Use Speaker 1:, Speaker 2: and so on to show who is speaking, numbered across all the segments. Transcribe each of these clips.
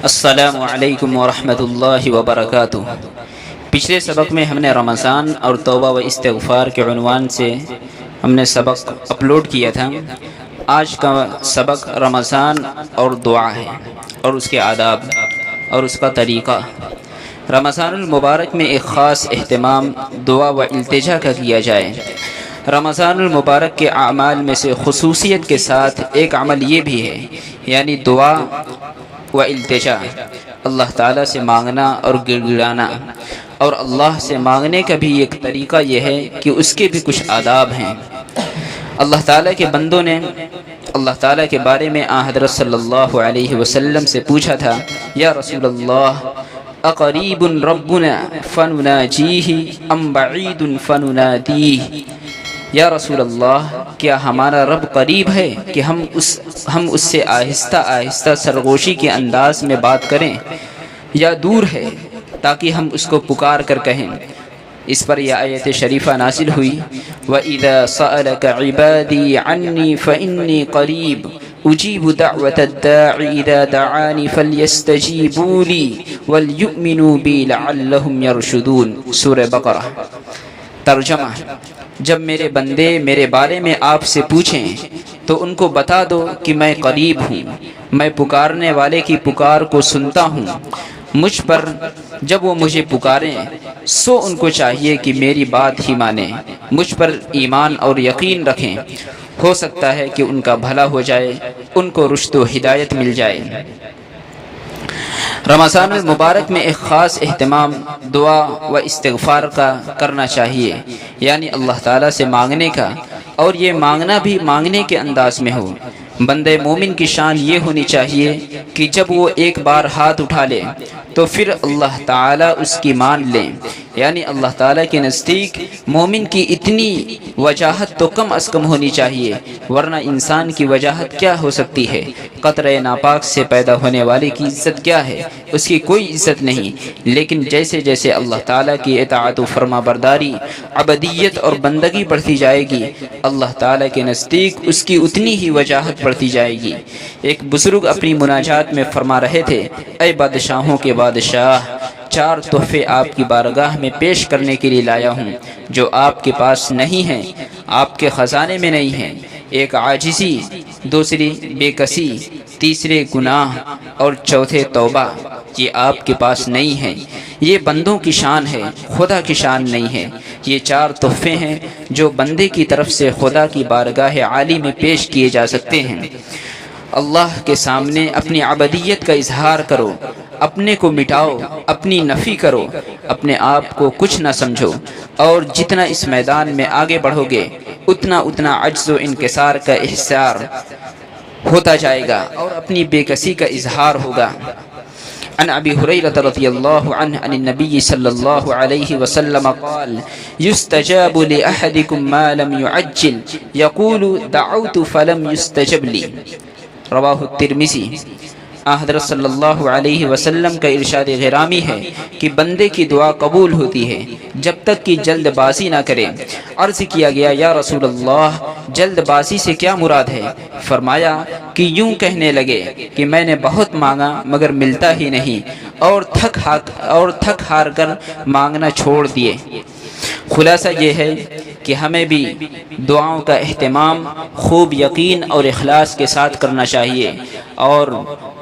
Speaker 1: السلام علیکم ورحمۃ اللہ وبرکاتہ۔ پچھلے سبق میں ہم نے رمضان اور توبہ و استغفار کے عنوان سے ہم نے سبق اپلوڈ کیا تھا۔ آج کا سبق رمضان اور دعا ہے اور اس کے آداب اور اس کا طریقہ۔ رمضان المبارک میں ایک خاص اہتمام دعا و التجا کا کیا جائے۔ رمضان المبارک کے اعمال میں سے خصوصیت کے ساتھ ایک عمل یہ بھی ہے، یعنی دعا و التجا، اللہ تعالیٰ سے مانگنا اور گڑ گڑانا۔ اور اللہ سے مانگنے کا بھی ایک طریقہ یہ ہے کہ اس کے بھی کچھ آداب ہیں۔ اللہ تعالیٰ کے بندوں نے اللہ تعالیٰ کے بارے میں حضرت صلی اللہ علیہ وسلم سے پوچھا تھا، یا رسول اللہ اقریب ربنا فنناجیہ ام بعید فننادیہ، یا رسول اللہ کیا ہمارا رب قریب ہے کہ ہم اس سے آہستہ آہستہ سرگوشی کے انداز میں بات کریں، یا دور ہے تاکہ ہم اس کو پکار کر کہیں؟ اس پر یہ آیت شریفہ نازل ہوئی، وَإِذَا سَأَلَكَ عِبَادِي عَنِّي فَإِنِّي قَرِيبٌ أُجِيبُ دَعْوَةَ الدَّاعِ إِذَا دَعَانِ فَلْيَسْتَجِيبُوا لِي وَلْيُؤْمِنُوا بِي لَعَلَّهُمْ يَرْشُدُونَ۔ سورہ بقرہ۔ ترجمہ: جب میرے بندے میرے بارے میں آپ سے پوچھیں تو ان کو بتا دو کہ میں قریب ہوں، میں پکارنے والے کی پکار کو سنتا ہوں۔ مجھ پر جب وہ مجھے پکاریں سو ان کو چاہیے کہ میری بات ہی مانیں، مجھ پر ایمان اور یقین رکھیں، ہو سکتا ہے کہ ان کا بھلا ہو جائے، ان کو رشد و ہدایت مل جائے۔ رمضان المبارک میں ایک خاص اہتمام دعا و استغفار کا کرنا چاہیے، یعنی اللہ تعالیٰ سے مانگنے کا، اور یہ مانگنا بھی مانگنے کے انداز میں ہو۔ بندے مومن کی شان یہ ہونی چاہیے کہ جب وہ ایک بار ہاتھ اٹھا لے تو پھر اللہ تعالیٰ اس کی مان لیں، یعنی اللہ تعالیٰ کے نزدیک مومن کی اتنی وجاہت تو کم از کم ہونی چاہیے، ورنہ انسان کی وجاہت کیا ہو سکتی ہے؟ قطرہ ناپاک سے پیدا ہونے والے کی عزت کیا ہے؟ اس کی کوئی عزت نہیں۔ لیکن جیسے جیسے اللہ تعالیٰ کی اطاعت و فرما برداری، عبدیت اور بندگی بڑھتی جائے گی، اللہ تعالیٰ کے نزدیک اس کی اتنی ہی وجاہت بڑھتی جائے گی۔ ایک بزرگ اپنی مناجات میں فرما رہے تھے، اے بادشاہوں کے بادشاہ، چار تحفے آپ کی بارگاہ میں پیش کرنے کے لیے لایا ہوں جو آپ کے پاس نہیں ہیں، آپ کے خزانے میں نہیں ہیں۔ ایک عاجزی، دوسری بے کسی، تیسرے گناہ اور چوتھے توبہ۔ یہ آپ کے پاس نہیں ہیں، یہ بندوں کی شان ہے، خدا کی شان نہیں ہے۔ یہ چار تحفے ہیں جو بندے کی طرف سے خدا کی بارگاہ عالی میں پیش کیے جا سکتے ہیں۔ اللہ کے سامنے اپنی عبدیت کا اظہار کرو، اپنے کو مٹاؤ، اپنی نفی کرو، اپنے آپ کو کچھ نہ سمجھو، اور جتنا اس میدان میں آگے بڑھو گے اتنا عجز و انکسار کا احسار ہوتا جائے گا اور اپنی بے کسی کا اظہار ہوگا۔ عن ابی ہریرہ رضی اللہ عنہ عن النبی صلی اللہ علیہ وسلم قال یستجاب لأحدکم ما لم يعجل یقول دعوت فلم یستجب لی۔ رواہ الترمذی۔ حضرت صلی اللہ علیہ وسلم کا ارشاد غرامی ہے کہ بندے کی دعا قبول ہوتی ہے جب تک کہ جلد بازی نہ کرے۔ عرض کیا گیا، یا رسول اللہ جلد بازی سے کیا مراد ہے؟ فرمایا کہ یوں کہنے لگے کہ میں نے بہت مانگا مگر ملتا ہی نہیں، اور تھک ہار کر مانگنا چھوڑ دیے۔ خلاصہ یہ ہے کہ ہمیں بھی دعاؤں کا اہتمام خوب یقین اور اخلاص کے ساتھ کرنا چاہیے، اور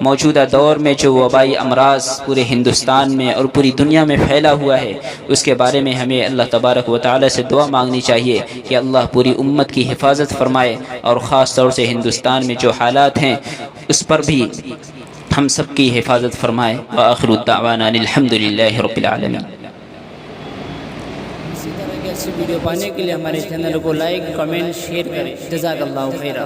Speaker 1: موجودہ دور میں جو وبائی امراض پورے ہندوستان میں اور پوری دنیا میں پھیلا ہوا ہے، اس کے بارے میں ہمیں اللہ تبارک و تعالی سے دعا مانگنی چاہیے کہ اللہ پوری امت کی حفاظت فرمائے، اور خاص طور سے ہندوستان میں جو حالات ہیں اس پر بھی ہم سب کی حفاظت فرمائے۔ وآخر الدعوانا الحمد للہ رب العالمین۔
Speaker 2: اسی طرح کی اچھی ویڈیو پانے کے لیے ہمارے چینل کو لائک، کمنٹ، شیئر کریں۔ جزاک اللہ خیرہ۔